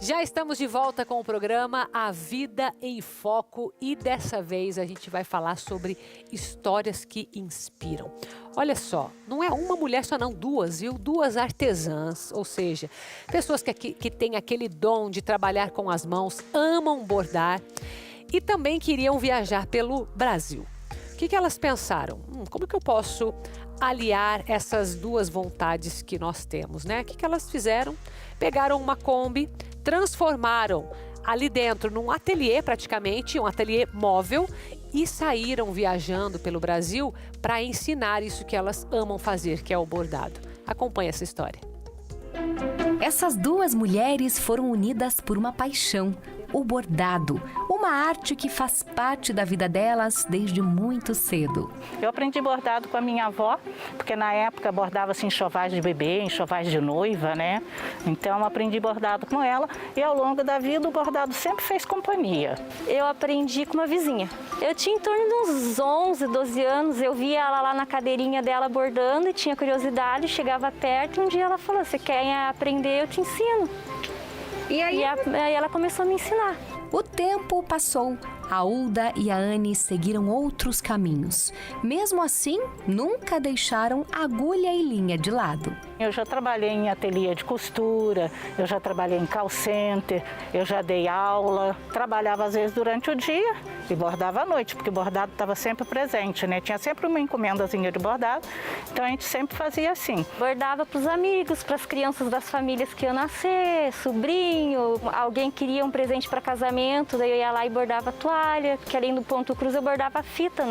Speaker 1: Já estamos de volta com o programa A Vida em Foco e dessa vez a gente vai falar sobre histórias que inspiram. Olha só, não é uma mulher só não, duas, viu? Duas artesãs, ou seja, pessoas que têm aquele dom de trabalhar com as mãos, amam bordar e também queriam viajar pelo Brasil. O que elas pensaram? Como que eu posso aliar essas duas vontades que nós temos, né? O que elas fizeram? Pegaram uma Kombi, transformaram ali dentro num ateliê praticamente, um ateliê móvel e saíram viajando pelo Brasil para ensinar isso que elas amam fazer, que é o bordado. Acompanhe essa história.
Speaker 3: Essas duas mulheres foram unidas por uma paixão, o bordado, uma arte que faz parte da vida delas desde muito cedo.
Speaker 20: Eu aprendi bordado com a minha avó, porque na época bordava-se enxovais de bebê, enxovais de noiva, né? Então aprendi bordado com ela e ao longo da vida o bordado sempre fez companhia.
Speaker 21: Eu aprendi com uma vizinha. Eu tinha em torno de uns 11, 12 anos, eu via ela lá na cadeirinha dela bordando e tinha curiosidade, chegava perto e um dia ela falou, você quer aprender, eu te ensino. E aí ela começou a me ensinar.
Speaker 3: O tempo passou. A Ulda e a Anne seguiram outros caminhos. Mesmo assim, nunca deixaram agulha e linha de lado.
Speaker 20: Eu já trabalhei em ateliê de costura, eu já trabalhei em call center, eu já dei aula, trabalhava às vezes durante o dia e bordava à noite, porque o bordado estava sempre presente, né? Tinha sempre uma encomendazinha de bordado, então a gente sempre fazia assim.
Speaker 21: Bordava para os amigos, para as crianças das famílias que iam nascer, sobrinho, alguém queria um presente para casamento, daí eu ia lá e bordava a toalha, porque além do ponto cruz eu bordava fita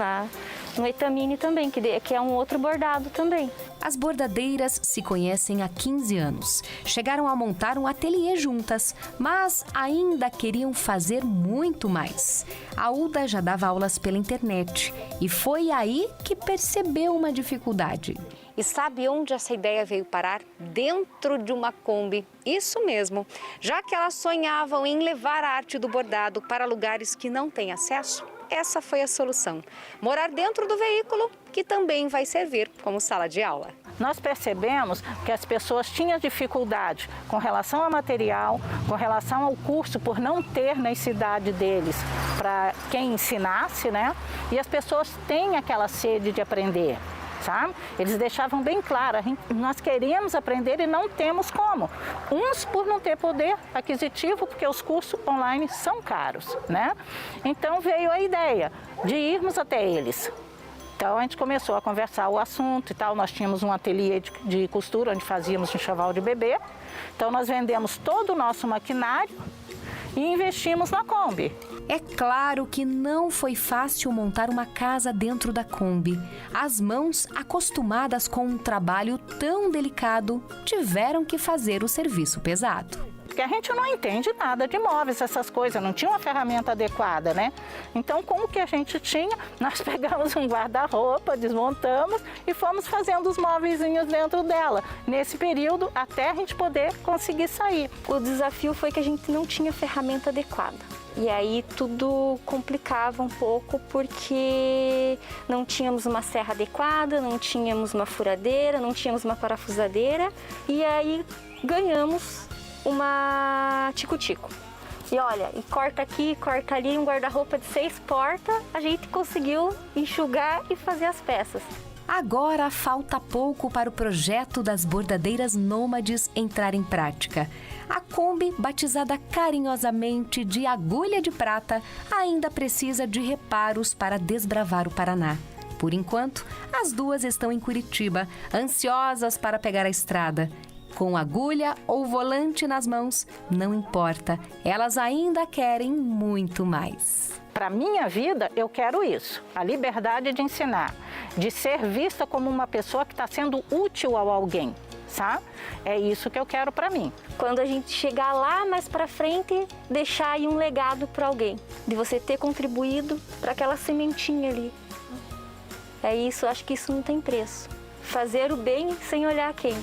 Speaker 21: no etamine também, que é um outro bordado também.
Speaker 3: As bordadeiras se conhecem há 15 anos. Chegaram a montar um ateliê juntas, mas ainda queriam fazer muito mais. A Ulda já dava aulas pela internet e foi aí que percebeu uma dificuldade.
Speaker 5: E sabe onde essa ideia veio parar? Dentro de uma Kombi. Isso mesmo. Já que elas sonhavam em levar a arte do bordado para lugares que não têm acesso, essa foi a solução. Morar dentro do veículo, que também vai servir como sala de aula.
Speaker 20: Nós percebemos que as pessoas tinham dificuldade com relação ao material, com relação ao curso, por não ter na cidade deles para quem ensinasse, né? E as pessoas têm aquela sede de aprender. Sabe? Eles deixavam bem claro, nós queremos aprender e não temos como. Uns por não ter poder aquisitivo, porque os cursos online são caros, né? Então veio a ideia de irmos até eles. Então a gente começou a conversar o assunto e tal, nós tínhamos um ateliê de costura onde fazíamos enxoval de bebê. Então nós vendemos todo o nosso maquinário e investimos na Kombi.
Speaker 3: É claro que não foi fácil montar uma casa dentro da Kombi. As mãos, acostumadas com um trabalho tão delicado, tiveram que fazer o serviço pesado.
Speaker 20: Porque a gente não entende nada de móveis, essas coisas, não tinha uma ferramenta adequada, né? Então, com o que a gente tinha, nós pegamos um guarda-roupa, desmontamos e fomos fazendo os móveizinhos dentro dela. Nesse período, até a gente poder conseguir sair.
Speaker 21: O desafio foi que a gente não tinha ferramenta adequada. E aí tudo complicava um pouco porque não tínhamos uma serra adequada, não tínhamos uma furadeira, não tínhamos uma parafusadeira. E aí ganhamos uma tico-tico. E olha, e corta aqui, corta ali, um guarda-roupa de 6 portas, a gente conseguiu enxugar e fazer as peças.
Speaker 3: Agora falta pouco para o projeto das bordadeiras nômades entrar em prática. A Kombi, batizada carinhosamente de Agulha de Prata, ainda precisa de reparos para desbravar o Paraná. Por enquanto, as duas estão em Curitiba, ansiosas para pegar a estrada. Com agulha ou volante nas mãos, não importa, elas ainda querem muito mais.
Speaker 20: Para minha vida, eu quero isso, a liberdade de ensinar, de ser vista como uma pessoa que está sendo útil a alguém, sabe? É isso que eu quero para mim.
Speaker 21: Quando a gente chegar lá mais para frente, deixar aí um legado para alguém, de você ter contribuído para aquela sementinha ali. É isso, acho que isso não tem preço. Fazer o bem sem olhar quem.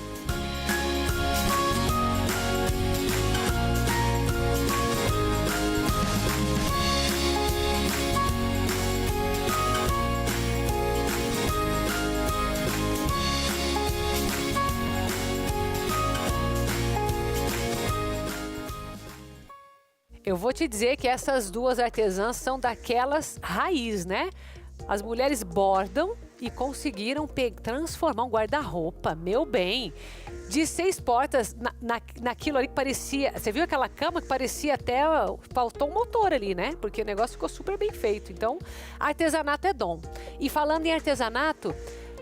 Speaker 1: Eu vou te dizer que essas duas artesãs são daquelas raiz, né? As mulheres bordam e conseguiram transformar um guarda-roupa, meu bem, de 6 portas naquilo ali que parecia... Você viu aquela cama que parecia até... Faltou um motor ali, né? Porque o negócio ficou super bem feito. Então, artesanato é dom. E falando em artesanato...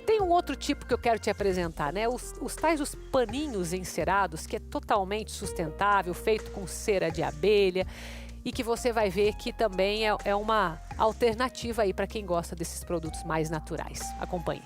Speaker 1: Tem um outro tipo que eu quero te apresentar, né? Os tais os paninhos encerados, que é totalmente sustentável, feito com cera de abelha e que você vai ver que também é uma alternativa aí para quem gosta desses produtos mais naturais. Acompanhe.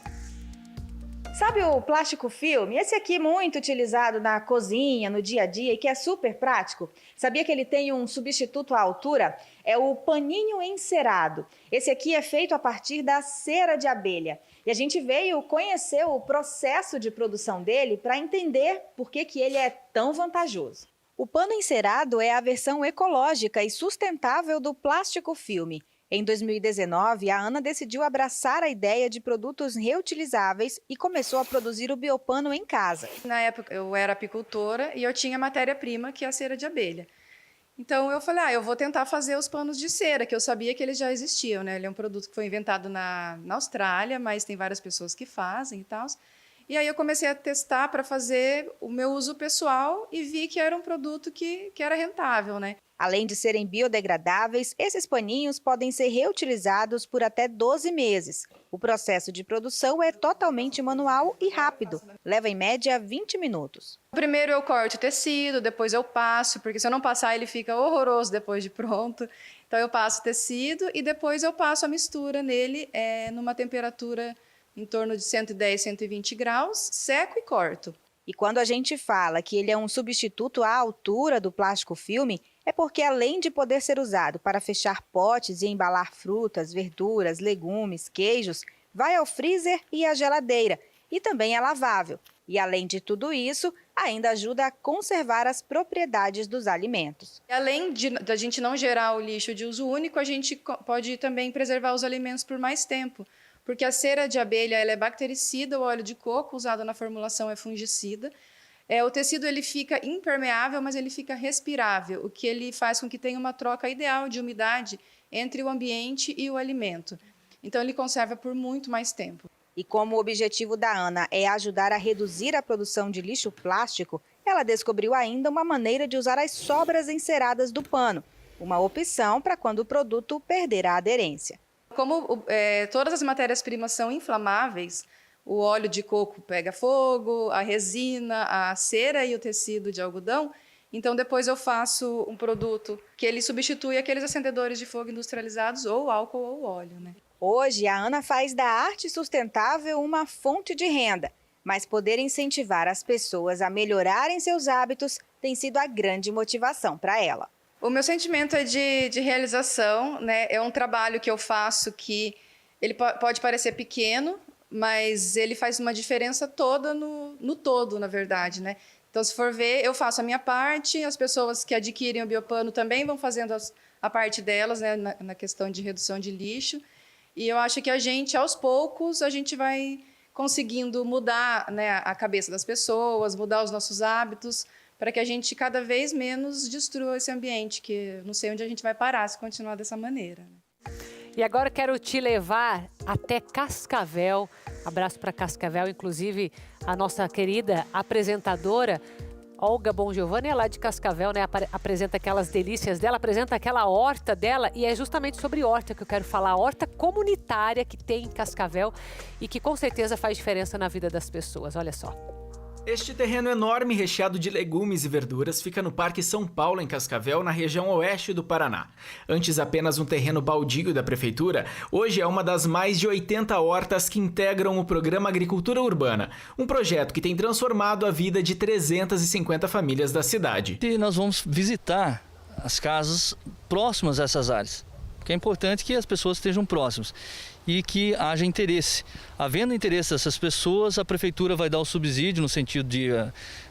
Speaker 2: Sabe o plástico filme? Esse aqui muito utilizado na cozinha, no dia a dia e que é super prático. Sabia que ele tem um substituto à altura? É o paninho encerado. Esse aqui é feito a partir da cera de abelha. E a gente veio conhecer o processo de produção dele para entender por que ele é tão vantajoso. O pano encerado é a versão ecológica e sustentável do plástico filme. Em 2019, a Ana decidiu abraçar a ideia de produtos reutilizáveis e começou a produzir o biopano em casa.
Speaker 22: Na época, eu era apicultora e eu tinha matéria-prima, que é a cera de abelha. Então, eu falei, eu vou tentar fazer os panos de cera, que eu sabia que eles já existiam, né? Ele é um produto que foi inventado na Austrália, mas tem várias pessoas que fazem e tal. E aí eu comecei a testar para fazer o meu uso pessoal e vi que era um produto que era rentável, né?
Speaker 2: Além de serem biodegradáveis, esses paninhos podem ser reutilizados por até 12 meses. O processo de produção é totalmente manual e rápido. Leva em média 20 minutos.
Speaker 22: Primeiro eu corto o tecido, depois eu passo, porque se eu não passar ele fica horroroso depois de pronto. Então eu passo o tecido e depois eu passo a mistura nele numa temperatura em torno de 110, 120 graus, seco e corto.
Speaker 2: E quando a gente fala que ele é um substituto à altura do plástico filme, é porque além de poder ser usado para fechar potes e embalar frutas, verduras, legumes, queijos, vai ao freezer e à geladeira e também é lavável. E além de tudo isso, ainda ajuda a conservar as propriedades dos alimentos.
Speaker 22: Além da gente não gerar o lixo de uso único, a gente pode também preservar os alimentos por mais tempo. Porque a cera de abelha ela é bactericida, o óleo de coco usado na formulação é fungicida. O tecido ele fica impermeável, mas ele fica respirável, o que ele faz com que tenha uma troca ideal de umidade entre o ambiente e o alimento. Então ele conserva por muito mais tempo.
Speaker 2: E como o objetivo da Ana é ajudar a reduzir a produção de lixo plástico, ela descobriu ainda uma maneira de usar as sobras enceradas do pano, uma opção para quando o produto perder a aderência.
Speaker 22: Como todas as matérias-primas são inflamáveis, o óleo de coco pega fogo, a resina, a cera e o tecido de algodão. Então, depois eu faço um produto que ele substitui aqueles acendedores de fogo industrializados, ou álcool ou óleo, né?
Speaker 2: Hoje, a Ana faz da arte sustentável uma fonte de renda. Mas poder incentivar as pessoas a melhorarem seus hábitos tem sido a grande motivação para ela.
Speaker 22: O meu sentimento é de realização, né? É um trabalho que eu faço que ele pode parecer pequeno, mas ele faz uma diferença toda no todo, na verdade, né? Então, se for ver, eu faço a minha parte, as pessoas que adquirem o biopano também vão fazendo a parte delas, né, na questão de redução de lixo. E eu acho que a gente, aos poucos, a gente vai conseguindo mudar, né, a cabeça das pessoas, mudar os nossos hábitos, para que a gente cada vez menos destrua esse ambiente, que eu não sei onde a gente vai parar se continuar dessa maneira.
Speaker 1: E agora quero te levar até Cascavel. Abraço para Cascavel, inclusive a nossa querida apresentadora Olga Bongiovanni é lá de Cascavel, né? Apresenta aquelas delícias dela, apresenta aquela horta dela, e é justamente sobre horta que eu quero falar. A horta comunitária que tem em Cascavel e que com certeza faz diferença na vida das pessoas. Olha só.
Speaker 4: Este terreno enorme, recheado de legumes e verduras, fica no Parque São Paulo, em Cascavel, na região oeste do Paraná. Antes apenas um terreno baldio da prefeitura, hoje é uma das mais de 80 hortas que integram o programa Agricultura Urbana, um projeto que tem transformado a vida de 350 famílias da cidade.
Speaker 6: E nós vamos visitar as casas próximas a essas áreas, porque é importante que as pessoas estejam próximas e que haja interesse. Havendo interesse dessas pessoas, a prefeitura vai dar o subsídio no sentido de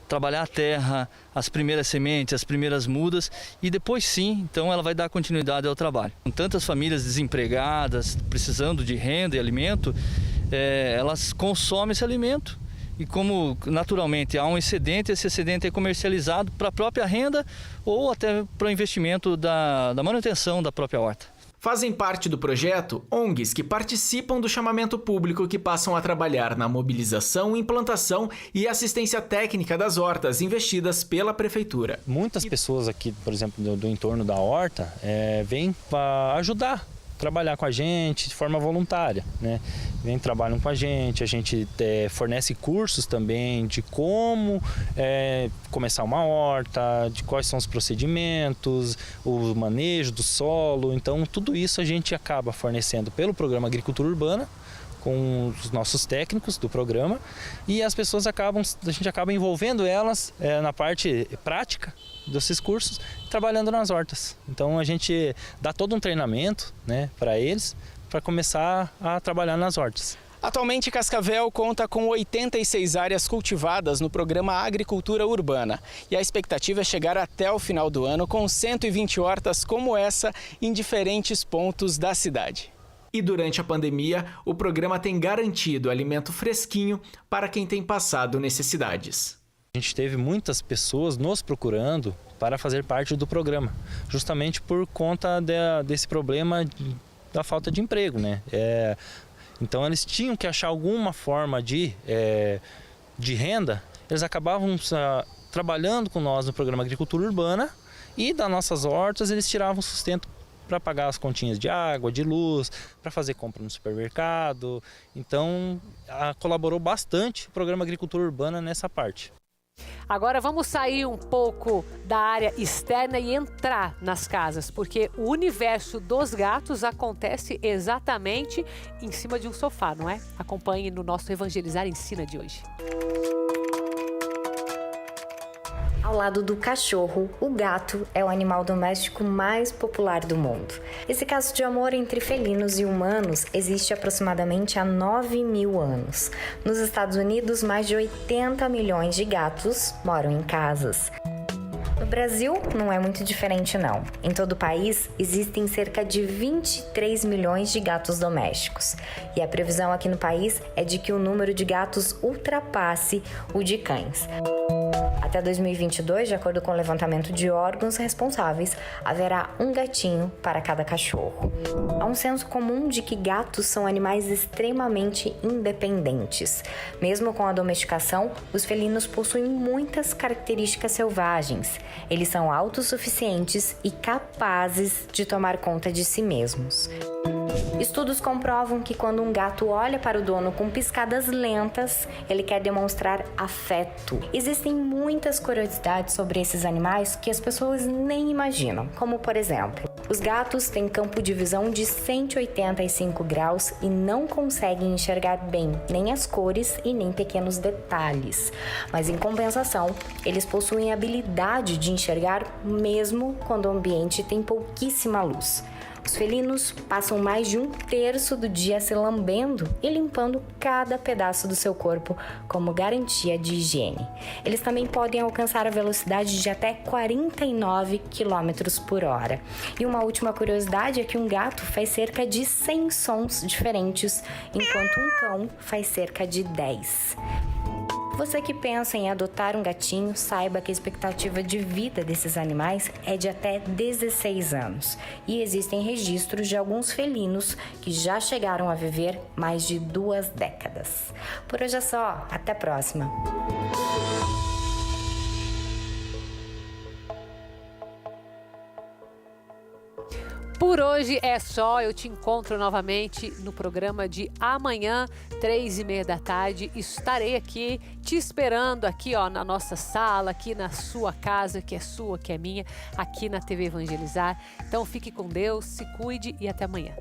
Speaker 6: trabalhar a terra, as primeiras sementes, as primeiras mudas, e depois sim, então ela vai dar continuidade ao trabalho. Com tantas famílias desempregadas, precisando de renda e alimento, elas consomem esse alimento. E como naturalmente há um excedente, esse excedente é comercializado para a própria renda ou até para o investimento da manutenção da própria horta.
Speaker 4: Fazem parte do projeto ONGs que participam do chamamento público, que passam a trabalhar na mobilização, implantação e assistência técnica das hortas investidas pela prefeitura.
Speaker 23: Muitas pessoas aqui, por exemplo, do entorno da horta, vêm para ajudar, trabalhar com a gente de forma voluntária, né? Trabalham com a gente fornece cursos também de como começar uma horta, de quais são os procedimentos, o manejo do solo. Então tudo isso a gente acaba fornecendo pelo programa Agricultura Urbana, com os nossos técnicos do programa, e a gente acaba envolvendo elas na parte prática desses cursos, trabalhando nas hortas. Então a gente dá todo um treinamento, né, para eles, para começar a trabalhar nas hortas.
Speaker 24: Atualmente, Cascavel conta com 86 áreas cultivadas no programa Agricultura Urbana. E a expectativa é chegar até o final do ano com 120 hortas como essa em diferentes pontos da cidade.
Speaker 4: E durante a pandemia, o programa tem garantido alimento fresquinho para quem tem passado necessidades.
Speaker 23: A gente teve muitas pessoas nos procurando para fazer parte do programa, justamente por conta desse problema da falta de emprego, né? Então eles tinham que achar alguma forma de renda. Eles acabavam trabalhando com nós no programa Agricultura Urbana, e das nossas hortas eles tiravam sustento para pagar as continhas de água, de luz, para fazer compra no supermercado. Então colaborou bastante o programa Agricultura Urbana nessa parte.
Speaker 1: Agora vamos sair um pouco da área externa e entrar nas casas, porque o universo dos gatos acontece exatamente em cima de um sofá, não é? Acompanhe no nosso Evangelizar Ensina de hoje.
Speaker 25: Ao lado do cachorro, o gato é o animal doméstico mais popular do mundo. Esse caso de amor entre felinos e humanos existe aproximadamente há 9.000 anos. Nos Estados Unidos, mais de 80 milhões de gatos moram em casas. No Brasil, não é muito diferente não. Em todo o país, existem cerca de 23 milhões de gatos domésticos. E a previsão aqui no país é de que o número de gatos ultrapasse o de cães. Até 2022, de acordo com o levantamento de órgãos responsáveis, haverá um gatinho para cada cachorro. Há um senso comum de que gatos são animais extremamente independentes. Mesmo com a domesticação, os felinos possuem muitas características selvagens. Eles são autossuficientes e capazes de tomar conta de si mesmos. Estudos comprovam que quando um gato olha para o dono com piscadas lentas, ele quer demonstrar afeto. Existem muitas curiosidades sobre esses animais que as pessoas nem imaginam, como por exemplo, os gatos têm campo de visão de 185 graus e não conseguem enxergar bem nem as cores e nem pequenos detalhes. Mas em compensação, eles possuem a habilidade de enxergar mesmo quando o ambiente tem pouquíssima luz. Os felinos passam mais de 1/3 do dia se lambendo e limpando cada pedaço do seu corpo como garantia de higiene. Eles também podem alcançar a velocidade de até 49 km/h. E uma última curiosidade é que um gato faz cerca de 100 sons diferentes, enquanto um cão faz cerca de 10. Você que pensa em adotar um gatinho, saiba que a expectativa de vida desses animais é de até 16 anos. E existem registros de alguns felinos que já chegaram a viver mais de 2 décadas. Por hoje é só, até a próxima!
Speaker 1: Por hoje é só, eu te encontro novamente no programa de amanhã, 3h30 da tarde. Estarei aqui te esperando aqui, ó, na nossa sala, aqui na sua casa, que é sua, que é minha, aqui na TV Evangelizar. Então fique com Deus, se cuide e até amanhã.